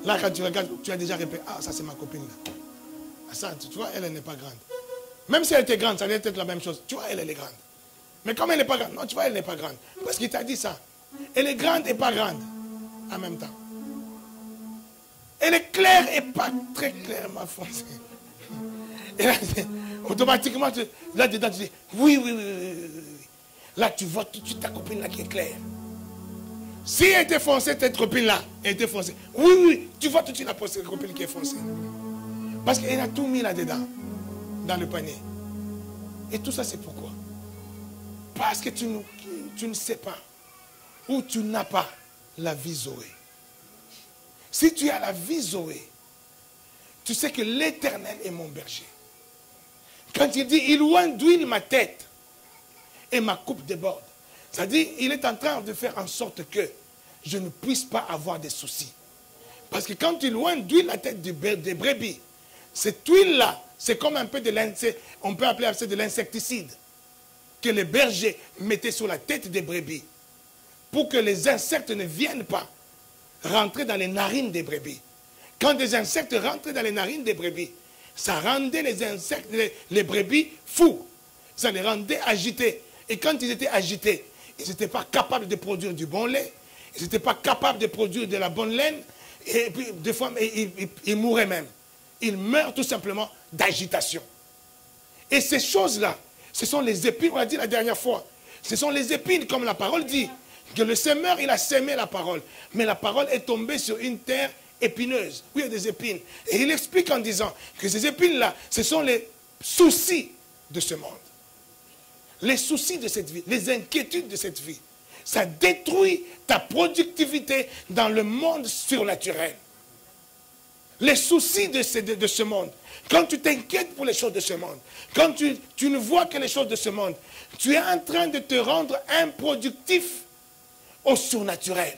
Là, quand tu regardes, tu as déjà répété, ah, ça c'est ma copine là. Ah, ça, tu vois, elle n'est pas grande. Même si elle était grande, ça allait être la même chose. Tu vois, elle est grande. Mais comme elle n'est pas grande, non, tu vois, elle n'est pas grande. Parce qu'il t'a dit ça. Elle est grande et pas grande en même temps. Elle est claire et pas très clairement foncée. Et là, automatiquement, là-dedans, tu dis, oui, oui, oui, oui, oui. Là, tu vois tout de suite ta copine là qui est claire. Si elle était foncée, cette copine-là, elle était foncée. Oui, oui, tu vois tout de suite la copine qui est foncée. Parce qu'elle a tout mis là-dedans, dans le panier. Et tout ça, c'est pourquoi? Parce que tu ne sais pas, ou tu n'as pas la vie Zoé. Si tu as la vie Zoé, tu sais que l'Éternel est mon berger. Quand il dit, il oindouille ma tête et ma coupe déborde. C'est-à-dire, il est en train de faire en sorte que je ne puisse pas avoir des soucis. Parce que quand tu induis la tête des brebis, cette huile-là, c'est comme un peu de l'insecticide, on peut appeler ça de l'insecticide, que les bergers mettaient sur la tête des brebis, pour que les insectes ne viennent pas rentrer dans les narines des brebis. Quand des insectes rentraient dans les narines des brebis, ça rendait les insectes, les brebis fous. Ça les rendait agités. Et quand ils étaient agités, ils n'étaient pas capables de produire du bon lait, ils n'étaient pas capables de produire de la bonne laine, et puis des fois, ils mouraient même. Ils meurent tout simplement d'agitation. Et ces choses-là, ce sont les épines, on l'a dit la dernière fois, ce sont les épines, comme la parole dit, que le semeur, il a sémé la parole, mais la parole est tombée sur une terre épineuse, où il y a des épines. Et il explique en disant que ces épines-là, ce sont les soucis de ce monde. Les soucis de cette vie, les inquiétudes de cette vie. Ça détruit ta productivité dans le monde surnaturel. Les soucis de ce monde. Quand tu t'inquiètes pour les choses de ce monde, quand tu ne vois que les choses de ce monde, tu es en train de te rendre improductif au surnaturel.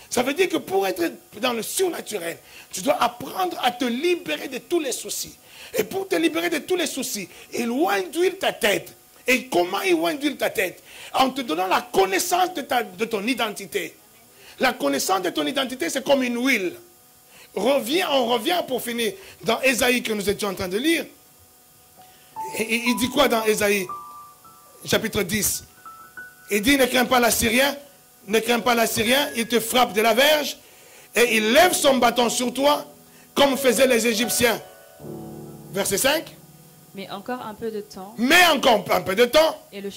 Ça veut dire que pour être dans le surnaturel, tu dois apprendre à te libérer de tous les soucis. Et pour te libérer de tous les soucis, il va induire ta tête. Et comment il va induire ta tête? En te donnant la connaissance de ton identité. La connaissance de ton identité, c'est comme une huile. On revient pour finir dans Ésaïe que nous étions en train de lire. Et il dit quoi dans Ésaïe, chapitre 10? Il dit, ne crains pas l'Assyrien, ne crains pas l'Assyrien, il te frappe de la verge, et il lève son bâton sur toi, comme faisaient les Égyptiens. Verset 5. Mais encore un peu de temps. Mais encore un peu de temps. Et le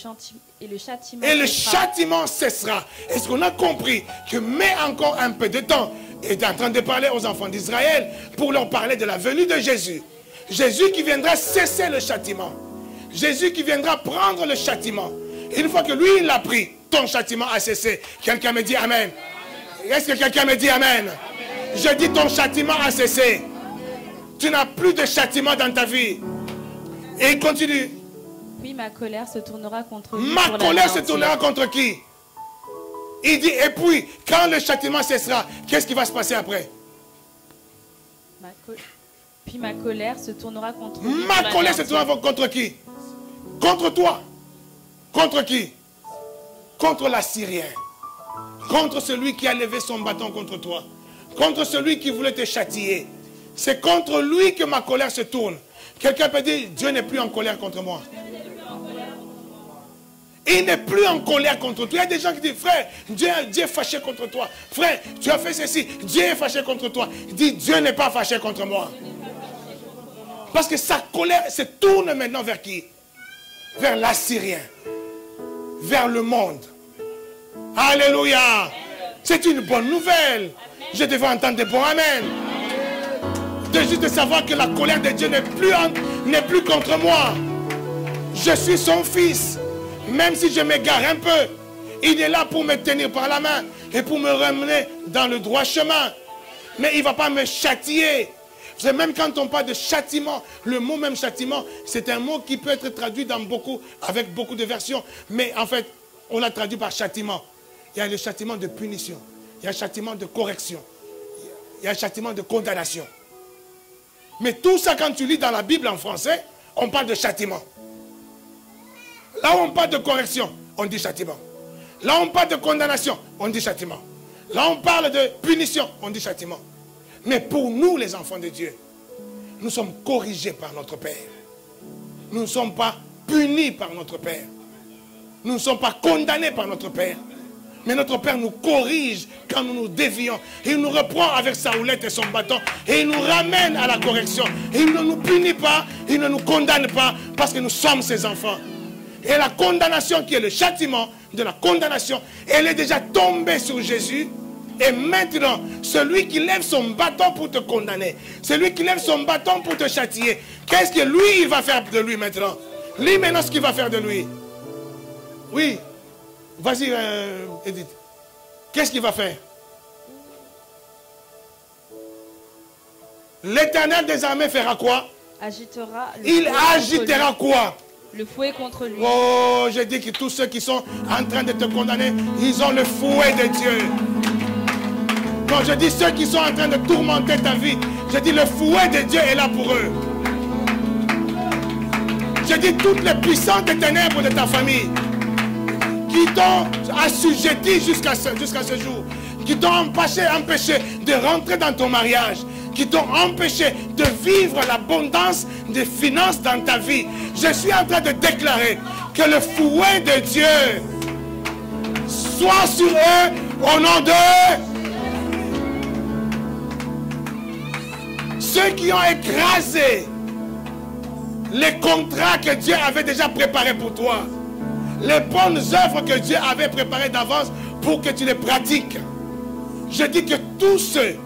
châtiment cessera. Est-ce qu'on a compris que mais encore un peu de temps, il est en train de parler aux enfants d'Israël pour leur parler de la venue de Jésus. Jésus qui viendra cesser le châtiment. Jésus qui viendra prendre le châtiment. Une fois que lui, il l'a pris, ton châtiment a cessé. Quelqu'un me dit Amen. Est-ce que quelqu'un me dit Amen? Je dis ton châtiment a cessé. Tu n'as plus de châtiment dans ta vie. Et il continue. Puis ma colère se tournera contre lui. Ma colère se tournera contre qui? Il dit, et puis, quand le châtiment cessera, qu'est-ce qui va se passer après? Puis ma colère se tournera contre lui. Ma colère se tournera contre qui? Contre toi. Contre qui? Contre l'Assyrien. Contre celui qui a levé son bâton contre toi. Contre celui qui voulait te châtier. C'est contre lui que ma colère se tourne. Quelqu'un peut dire, Dieu n'est plus en colère contre moi. Il n'est plus en colère contre toi. Il y a des gens qui disent, frère, Dieu est fâché contre toi. Frère, tu as fait ceci, Dieu est fâché contre toi. Il dit, Dieu n'est pas fâché contre moi. Parce que sa colère se tourne maintenant vers qui? Vers l'Assyrien. Vers le monde. Alléluia. C'est une bonne nouvelle. Je devais entendre des bons amen. De juste de savoir que la colère de Dieu n'est plus contre moi. Je suis son fils. Même si je m'égare un peu, il est là pour me tenir par la main et pour me ramener dans le droit chemin. Mais il ne va pas me châtier. C'est même quand on parle de châtiment, le mot même châtiment, c'est un mot qui peut être traduit avec beaucoup de versions. Mais en fait, on l'a traduit par châtiment. Il y a le châtiment de punition. Il y a le châtiment de correction. Il y a le châtiment de condamnation. Mais tout ça, quand tu lis dans la Bible en français, on parle de châtiment. Là où on parle de correction, on dit châtiment. Là où on parle de condamnation, on dit châtiment. Là où on parle de punition, on dit châtiment. Mais pour nous, les enfants de Dieu, nous sommes corrigés par notre Père. Nous ne sommes pas punis par notre Père. Nous ne sommes pas condamnés par notre Père. Mais notre Père nous corrige quand nous nous dévions. Il nous reprend avec sa houlette et son bâton. Et il nous ramène à la correction. Et il ne nous punit pas, il ne nous condamne pas, parce que nous sommes ses enfants. Et la condamnation qui est le châtiment de la condamnation, elle est déjà tombée sur Jésus. Et maintenant, celui qui lève son bâton pour te condamner, celui qui lève son bâton pour te châtier, qu'est-ce que lui, il va faire de lui maintenant? Lui, maintenant, ce qu'il va faire de lui. Oui. Vas-y, Edith. Qu'est-ce qu'il va faire? L'Éternel des armées fera quoi? Il agitera quoi? Le fouet contre lui. Oh, j'ai dit que tous ceux qui sont en train de te condamner, ils ont le fouet de Dieu. Non, je dis ceux qui sont en train de tourmenter ta vie. Je dis le fouet de Dieu est là pour eux. Je dis toutes les puissantes ténèbres de ta famille qui t'ont assujetti jusqu'à ce jour, qui t'ont empêché de rentrer dans ton mariage, qui t'ont empêché de vivre l'abondance des finances dans ta vie. Je suis en train de déclarer que le fouet de Dieu soit sur eux au nom de ceux qui ont écrasé les contrats que Dieu avait déjà préparés pour toi, les bonnes œuvres que Dieu avait préparées d'avance pour que tu les pratiques. Je dis que tous ceux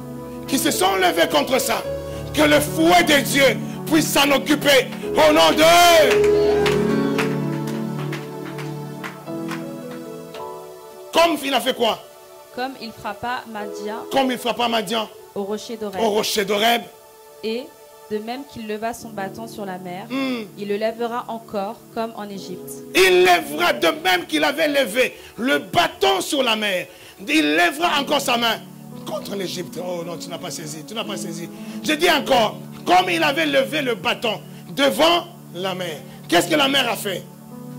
qui se sont levés contre ça, que le fouet de Dieu puisse s'en occuper au nom de... Comme il a fait quoi? Comme il frappa Madian. Comme il frappa Madian. Au rocher d'Horeb. Au rocher d'Horeb. Et de même qu'il leva son bâton sur la mer, il le lèvera encore comme en Égypte. Il lèvera de même qu'il avait levé le bâton sur la mer. Il lèvera encore sa main contre l'Égypte. Oh non, tu n'as pas saisi, tu n'as pas saisi. Je dis encore, comme il avait levé le bâton devant la mer. Qu'est-ce que la mer a fait?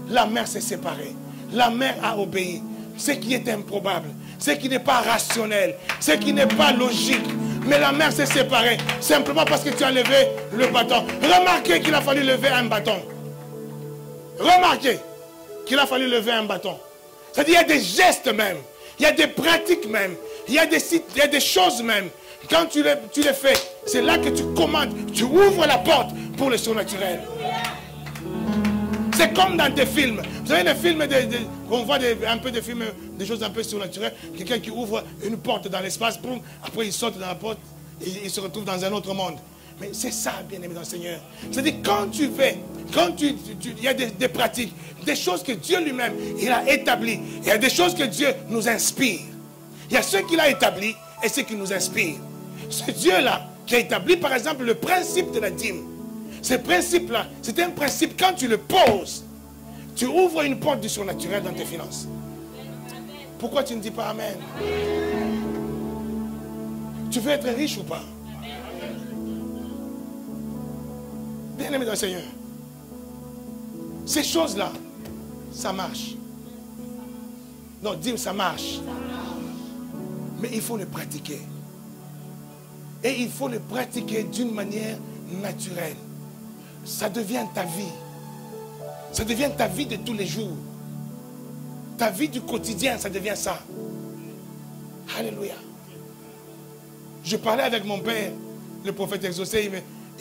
La mer s'est séparée. La mer a obéi. Ce qui est improbable, ce qui n'est pas rationnel, ce qui n'est pas logique. Mais la mer s'est séparée simplement parce que tu as levé le bâton. Remarquez qu'il a fallu lever un bâton. Remarquez qu'il a fallu lever un bâton. C'est-à-dire qu'il y a des gestes même, il y a des pratiques même, il y a des choses même. Quand tu les fais, c'est là que tu commandes, tu ouvres la porte pour le surnaturel. C'est comme dans des films. Vous savez, les films, on voit un peu des films, des choses un peu surnaturelles. Quelqu'un qui ouvre une porte dans l'espace, après il saute dans la porte et il se retrouve dans un autre monde. Mais c'est ça, bien-aimé dans le Seigneur. C'est-à-dire, quand tu fais, il y a des pratiques, des choses que Dieu lui-même, il a établies. Il y a des choses que Dieu nous inspire. Il y a ceux qu'il a établis et ceux qui nous inspirent. Ce Dieu-là, qui a établi, par exemple, le principe de la dîme. Ce principe-là, c'est un principe, quand tu le poses, tu ouvres une porte du surnaturel dans tes finances. Pourquoi tu ne dis pas Amen? Tu veux être riche ou pas? Bien-aimé dans le Seigneur, ces choses-là, ça marche. Non, dis ça marche. Mais il faut le pratiquer. Et il faut le pratiquer d'une manière naturelle. Ça devient ta vie. Ça devient ta vie de tous les jours. Ta vie du quotidien, ça devient ça. Alléluia. Je parlais avec mon père, le prophète exaucé,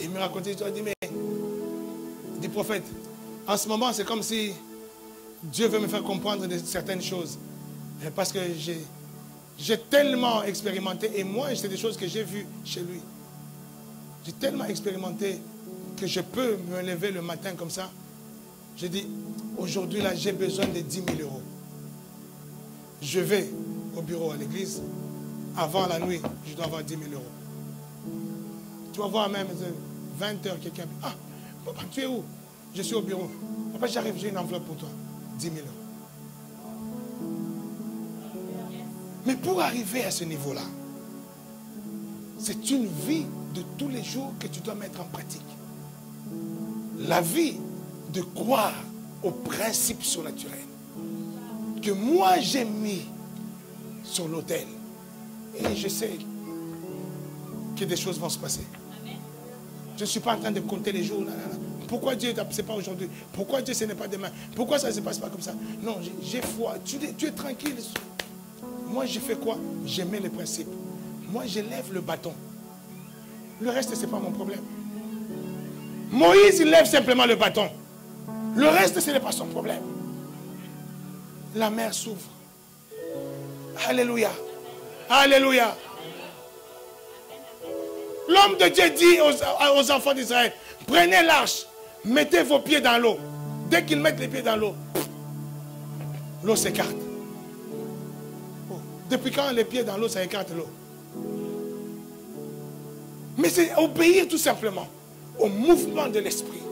il me racontait, il dit, mais, dit prophète, en ce moment, c'est comme si Dieu veut me faire comprendre certaines choses. Parce que j'ai tellement expérimenté, et moi, c'est des choses que j'ai vues chez lui. J'ai tellement expérimenté que je peux me lever le matin comme ça. Je dis, aujourd'hui, là, j'ai besoin de 10 000 euros. Je vais au bureau à l'église. Avant la nuit, je dois avoir 10 000 euros. Tu vas voir même 20 heures, quelqu'un dit, ah, papa, tu es où? Je suis au bureau. Papa, j'arrive, j'ai une enveloppe pour toi. 10 000 euros. Mais pour arriver à ce niveau-là, c'est une vie de tous les jours que tu dois mettre en pratique. La vie de croire aux principes surnaturels que moi j'ai mis sur l'autel. Et je sais que des choses vont se passer. Je ne suis pas en train de compter les jours. Pourquoi Dieu ce n'est pas aujourd'hui? Pourquoi Dieu ce n'est pas demain? Pourquoi ça ne se passe pas comme ça? Non, j'ai foi. Tu es tranquille. Moi, je fais quoi? Je mets les principes. Moi, je lève le bâton. Le reste, ce n'est pas mon problème. Moïse, il lève simplement le bâton. Le reste, ce n'est pas son problème. La mer s'ouvre. Alléluia. Alléluia. L'homme de Dieu dit aux enfants d'Israël, prenez l'arche, mettez vos pieds dans l'eau. Dès qu'ils mettent les pieds dans l'eau, l'eau s'écarte. Oh, depuis quand les pieds dans l'eau, ça écarte l'eau? Mais c'est obéir tout simplement au mouvement de l'esprit.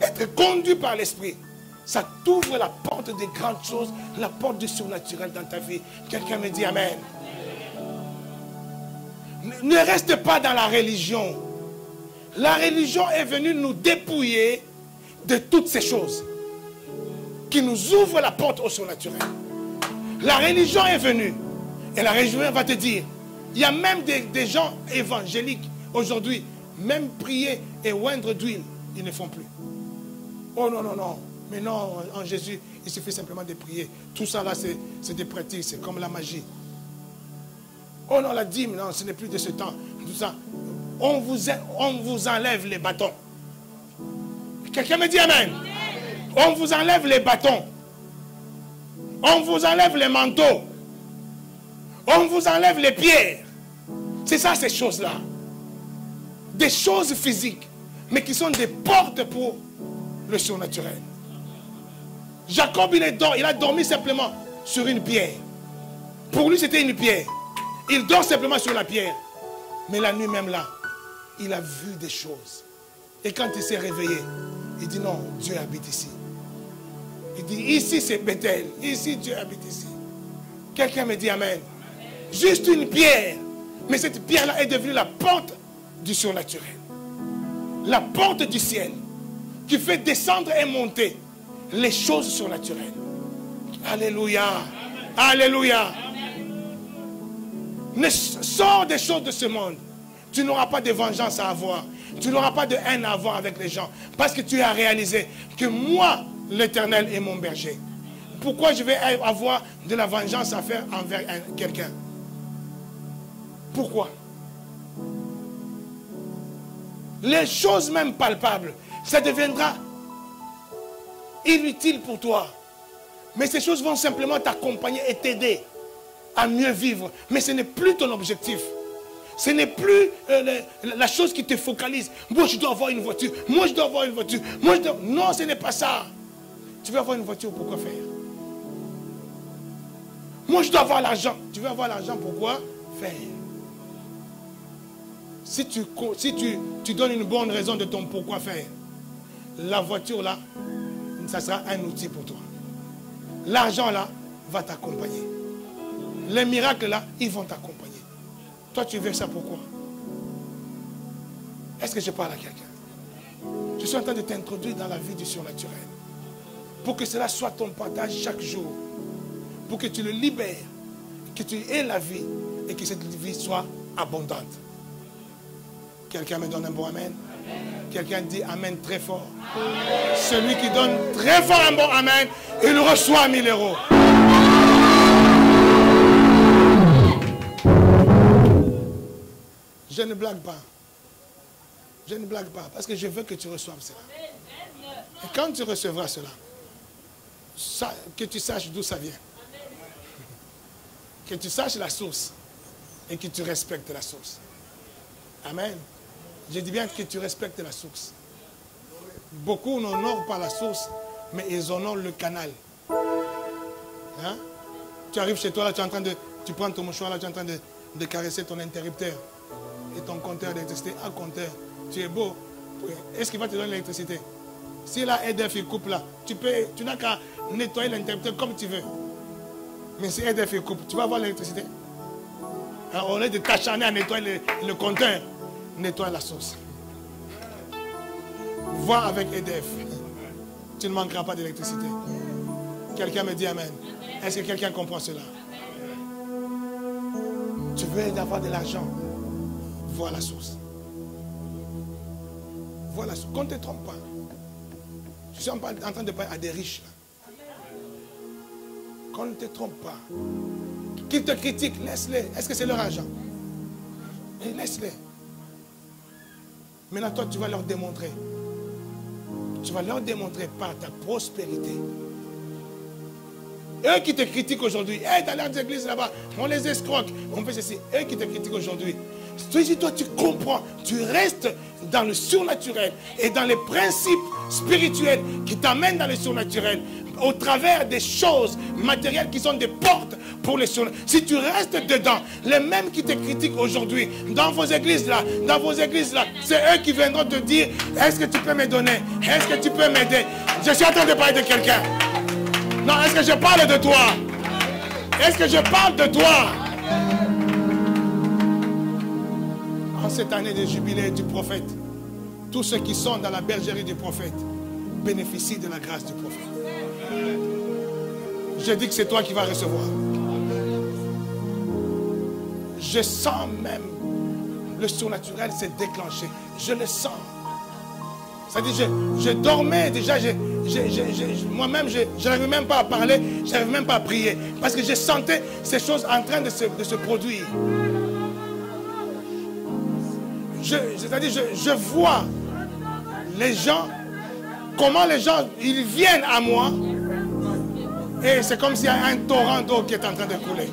Être conduit par l'esprit. Ça t'ouvre la porte des grandes choses, la porte du surnaturel dans ta vie. Quelqu'un me dit Amen. Ne reste pas dans la religion. La religion est venue nous dépouiller de toutes ces choses qui nous ouvrent la porte au surnaturel. La religion est venue. Et la religion va te dire, il y a même des gens évangéliques aujourd'hui, même prier et oindre d'huile, ils ne font plus. Oh non, non, non. Mais non, en Jésus, il suffit simplement de prier. Tout ça là, c'est des pratiques, c'est comme la magie. Oh non, la dîme, non, ce n'est plus de ce temps. Tout ça. On vous enlève les bâtons. Quelqu'un me dit amen. On vous enlève les bâtons. On vous enlève les manteaux. On vous enlève les pierres. C'est ça, ces choses-là. Des choses physiques, mais qui sont des portes pour le surnaturel. Jacob, il a dormi simplement sur une pierre. Pour lui, c'était une pierre. Il dort simplement sur la pierre. Mais la nuit même là, il a vu des choses. Et quand il s'est réveillé, il dit non, Dieu habite ici. Il dit ici c'est Bethel. Ici Dieu habite ici. Quelqu'un me dit amen. Juste une pierre. Mais cette pierre-là est devenue la porte du surnaturel. La porte du ciel. Qui fait descendre et monter les choses surnaturelles. Alléluia. Alléluia. Ne sors des choses de ce monde. Tu n'auras pas de vengeance à avoir. Tu n'auras pas de haine à avoir avec les gens. Parce que tu as réalisé que moi, l'Éternel est mon berger. Pourquoi je vais avoir de la vengeance à faire envers quelqu'un? Pourquoi? Les choses même palpables, ça deviendra inutile pour toi. Mais ces choses vont simplement t'accompagner et t'aider à mieux vivre. Mais ce n'est plus ton objectif. Ce n'est plus la chose qui te focalise. Moi, je dois avoir une voiture. Moi, je dois avoir une voiture. Moi, je dois... Non, ce n'est pas ça. Tu veux avoir une voiture, pourquoi faire? Moi, je dois avoir l'argent. Tu veux avoir l'argent, pourquoi faire? Si tu donnes une bonne raison de ton pourquoi faire, la voiture là, ça sera un outil pour toi. L'argent là va t'accompagner. Les miracles là, ils vont t'accompagner. Toi, tu veux ça pourquoi? Est-ce que je parle à quelqu'un? Je suis en train de t'introduire dans la vie du surnaturel. Pour que cela soit ton partage chaque jour. Pour que tu le libères. Que tu aies la vie. Et que cette vie soit abondante. Quelqu'un me donne un bon amen? Quelqu'un dit amen très fort. Amen. Celui qui donne très fort un bon amen, il reçoit 1000 euros. Je ne blague pas. Je ne blague pas. Parce que je veux que tu reçoives cela. Et quand tu recevras cela, que tu saches d'où ça vient. Que tu saches la source. Et que tu respectes la source. Amen. Je dis bien que tu respectes la source. Beaucoup n'honorent pas la source, mais ils honorent le canal. Hein? Tu arrives chez toi, là, tu prends ton mouchoir, là, tu es en train de caresser ton interrupteur et ton compteur d'électricité. Ah, compteur, tu es beau. Est-ce qu'il va te donner l'électricité? Si là, EDF, il coupe là, tu n'as qu'à nettoyer l'interrupteur comme tu veux. Mais si EDF, il coupe, tu vas avoir l'électricité. Alors, au lieu de t'acharner à nettoyer le compteur, nettoie la source. Vois avec EDF. Tu ne manqueras pas d'électricité. Quelqu'un me dit amen. Est-ce que quelqu'un comprend cela? Tu veux avoir de l'argent? Vois la source. Vois la source. Qu'on ne te trompe pas. Je suis en train de parler à des riches. Qu'on ne te trompe pas. Qu'ils te critiquent, laisse-les. Est-ce que c'est leur argent? Laisse-les. Maintenant, toi, tu vas leur démontrer. Tu vas leur démontrer par ta prospérité. Eux qui te critiquent aujourd'hui, hey, dans leurs églises là-bas, on les escroque, on fait ceci. Eux qui te critiquent aujourd'hui. Si toi, tu comprends, tu restes dans le surnaturel et dans les principes spirituels qui t'amènent dans le surnaturel, au travers des choses matérielles qui sont des portes pour les surnaturels. Si tu restes dedans, les mêmes qui te critiquent aujourd'hui, dans vos églises là, c'est eux qui viendront te dire, est-ce que tu peux me donner? Est-ce que tu peux m'aider? Je suis en train de parler de quelqu'un. Non, est-ce que je parle de toi? Est-ce que je parle de toi? cette année de jubilé du prophète, tous ceux qui sont dans la bergerie du prophète bénéficient de la grâce du prophète. Je dis que c'est toi qui vas recevoir. Je sens même le surnaturel s'est déclenché. Je le sens. C'est-à-dire, je dormais déjà, moi-même, je n'arrivais même pas à parler, je n'arrivais même pas à prier. Parce que je sentais ces choses en train de se produire. C'est-à-dire, je vois les gens, comment les gens, ils viennent à moi, et c'est comme s'il y a un torrent d'eau qui est en train de couler.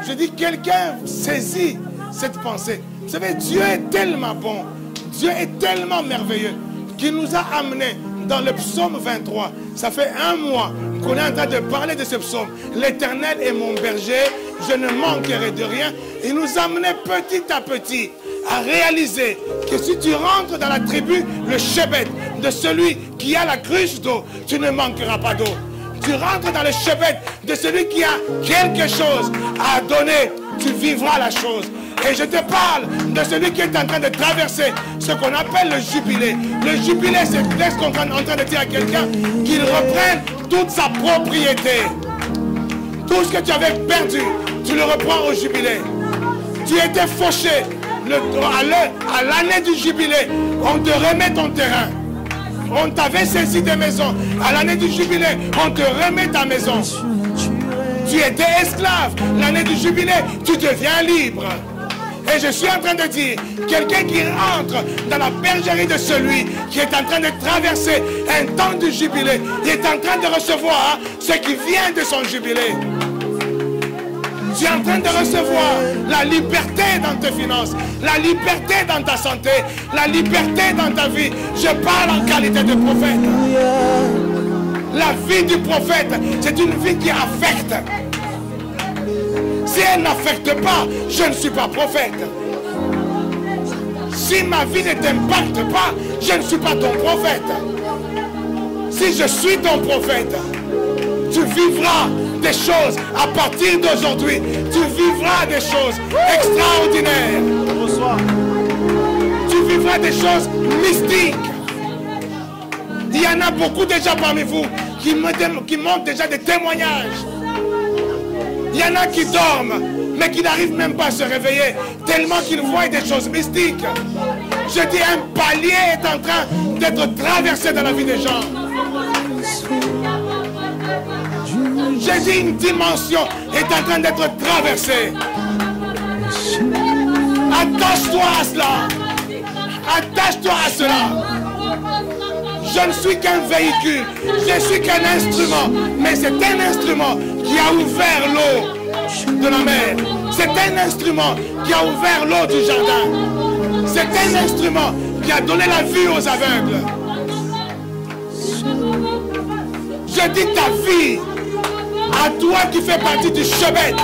Je dis, quelqu'un saisit cette pensée. Vous savez, Dieu est tellement bon, Dieu est tellement merveilleux, qu'il nous a amenés dans le psaume 23. Ça fait un mois qu'on est en train de parler de ce psaume. L'Éternel est mon berger, je ne manquerai de rien. Il nous a amenés petit à petit à réaliser que si tu rentres dans la tribu, le chebet de celui qui a la cruche d'eau, tu ne manqueras pas d'eau. Tu rentres dans le chebet de celui qui a quelque chose à donner, tu vivras la chose. Et je te parle de celui qui est en train de traverser ce qu'on appelle le jubilé. Le jubilé, c'est ce qu'on est en train de dire à quelqu'un, qu'il reprenne toute sa propriété. Tout ce que tu avais perdu, tu le reprends au jubilé. Tu étais fauché. À l'année du jubilé, on te remet ton terrain. On t'avait saisi des maisons. À l'année du jubilé, on te remet ta maison. Tu étais esclave. L'année du jubilé, tu deviens libre. Et je suis en train de dire, quelqu'un qui rentre dans la bergerie de celui qui est en train de traverser un temps de jubilé, il est en train de recevoir ce qui vient de son jubilé. Tu es en train de recevoir la liberté dans tes finances, la liberté dans ta santé, la liberté dans ta vie. Je parle en qualité de prophète. La vie du prophète, c'est une vie qui affecte. Si elle n'affecte pas, je ne suis pas prophète. Si ma vie ne t'impacte pas, je ne suis pas ton prophète. Si je suis ton prophète, tu vivras des choses à partir d'aujourd'hui. Tu vivras des choses extraordinaires. Tu vivras des choses mystiques. Il y en a beaucoup déjà parmi vous qui montrent déjà des témoignages. Il y en a qui dorment, mais qui n'arrivent même pas à se réveiller, tellement qu'ils voient des choses mystiques. Je dis, un palier est en train d'être traversé dans la vie des gens. Je dis, une dimension est en train d'être traversée. Attache-toi à cela. Attache-toi à cela. Je ne suis qu'un véhicule, je suis qu'un instrument, mais c'est un instrument qui a ouvert l'eau de la mer. C'est un instrument qui a ouvert l'eau du jardin. C'est un instrument qui a donné la vue aux aveugles. Je dis ta vie, à toi qui fais partie du chebet,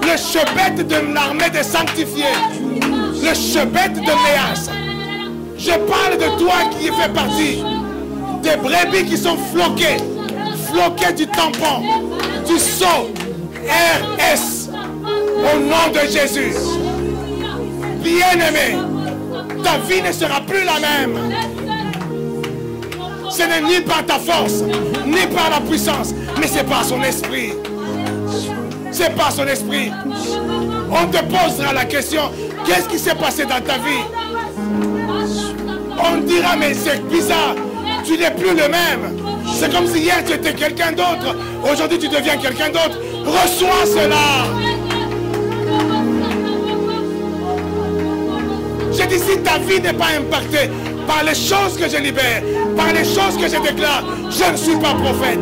le chebet de l'armée des sanctifiés, le chebet de Méas. Je parle de toi qui fais partie des brebis qui sont floquées du tampon, du sceau, RS, au nom de Jésus. Bien-aimé, ta vie ne sera plus la même. Ce n'est ni par ta force, ni par la puissance, mais c'est par son esprit. C'est par son esprit. On te posera la question, qu'est-ce qui s'est passé dans ta vie? On dira, mais c'est bizarre, tu n'es plus le même. C'est comme si hier tu étais quelqu'un d'autre, aujourd'hui tu deviens quelqu'un d'autre. Reçois cela. Je dis, si ta vie n'est pas impactée par les choses que je libère, par les choses que je déclare, je ne suis pas prophète.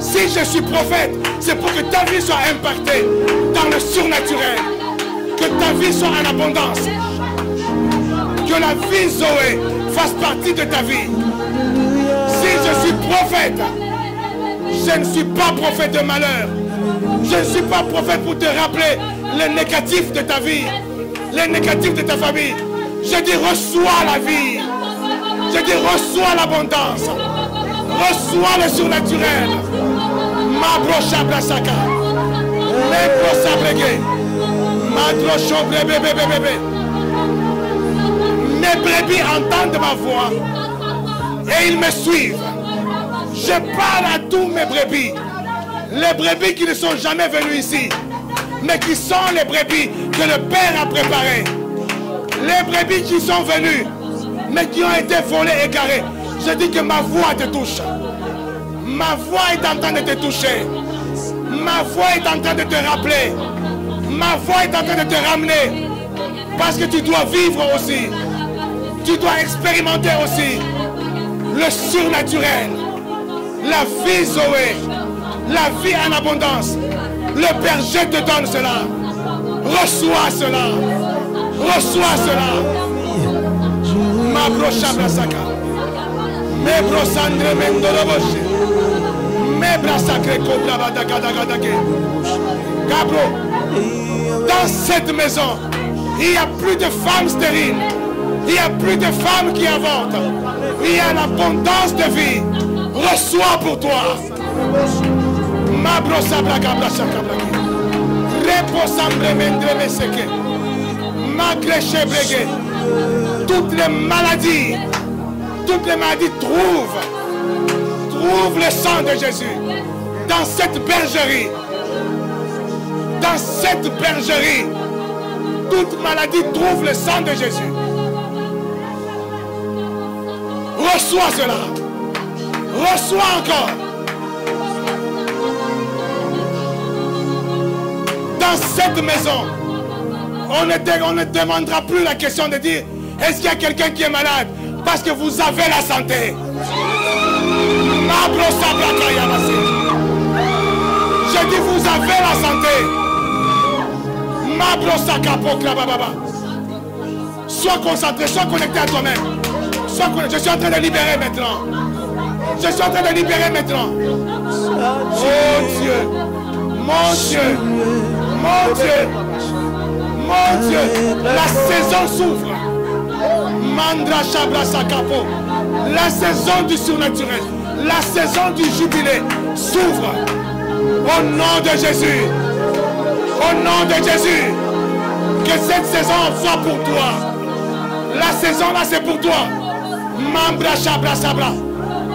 Si je suis prophète, c'est pour que ta vie soit impactée dans le surnaturel, que ta vie soit en abondance, que la vie Zoé fasse partie de ta vie. Si je suis prophète, je ne suis pas prophète de malheur. Je ne suis pas prophète pour te rappeler les négatifs de ta vie, les négatifs de ta famille. Je dis reçois la vie. Je dis reçois l'abondance. Reçois le surnaturel. Ma brocha blasaka. Mes brebis entendent ma voix et ils me suivent. Je parle à tous mes brebis. Les brebis qui ne sont jamais venus ici, mais qui sont les brebis que le Père a préparées. Les brebis qui sont venues, mais qui ont été volées, égarées. Je dis que ma voix te touche. Ma voix est en train de te toucher. Ma voix est en train de te rappeler. Ma voix est en train de te ramener. Parce que tu dois vivre aussi. Tu dois expérimenter aussi le surnaturel. La vie Zoé. La vie en abondance. Le Père, je te donne cela. Reçois cela. Reçois cela. Ma brocha brasaka. Me brosandre mendoroboche. Me brasacre cobra badakadagadake. Cabro. Dans cette maison, il n'y a plus de femmes stériles. Il n'y a plus de femmes qui avortent. Il y a l'abondance de vie. Reçois pour toi. Ma brosa braga brasa kablaki. Reposambre mendre meseke. Ma greche bregue. Toutes les maladies trouvent le sang de Jésus dans cette bergerie. Dans cette bergerie, toute maladie trouve le sang de Jésus. Reçois cela. Reçois encore. Dans cette maison, on ne demandera plus la question de dire est-ce qu'il y a quelqu'un qui est malade? Parce que vous avez la santé. Je dis vous avez la santé. Sois concentré, sois connecté à toi-même. Je suis en train de libérer maintenant. Je suis en train de libérer maintenant. Oh Dieu. Mon Dieu. Mon Dieu. Mon Dieu. La saison s'ouvre. Mandra Chabra Sakapo. La saison du surnaturel. La saison du jubilé s'ouvre. Au nom de Jésus. Au nom de Jésus. Que cette saison soit pour toi. La saison là c'est pour toi. Mambra Chabra Sabra.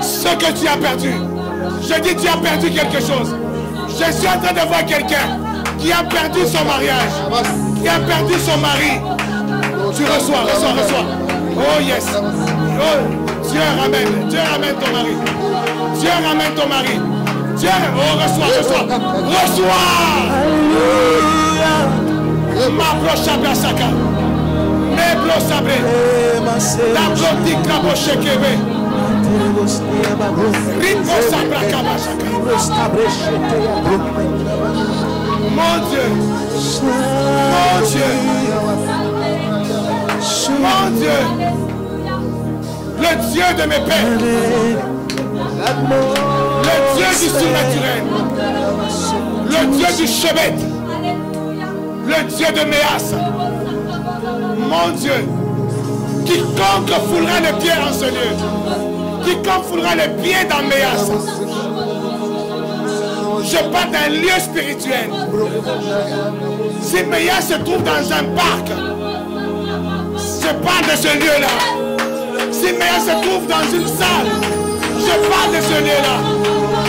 Ce que tu as perdu. Je dis tu as perdu quelque chose. Je suis en train de voir quelqu'un qui a perdu son mariage. Qui a perdu son mari. Tu reçois. Oh yes. Oh, Dieu ramène ton mari. Dieu ramène ton mari. Dieu, oh reçois. Ma prochaine brasaka. Me blosabre. La blotique kraboshekebe. Ripo sabra kabashaka. Mon Dieu. Mon Dieu. Mon Dieu. Le Dieu de mes pères. Le Dieu du surnaturel. Le Dieu du Chebet. Le Dieu de Méas. Mon Dieu. Quiconque foulera les pieds en ce lieu. Quiconque foulera les pieds dans Méas. Je parle d'un lieu spirituel. Si Méas se trouve dans un parc, je parle de ce lieu-là. Si Méas se trouve dans une salle, je parle de ce lieu-là.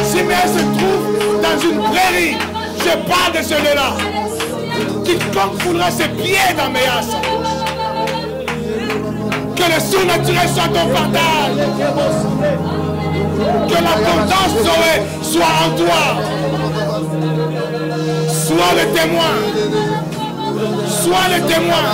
Si Méas se trouve dans une prairie, je parle de ce lieu-là. Quiconque foulera ses pieds dans Méas. Que le surnaturel soit ton partage. Que l'abondance soit en toi. Sois le témoin. Sois le témoin.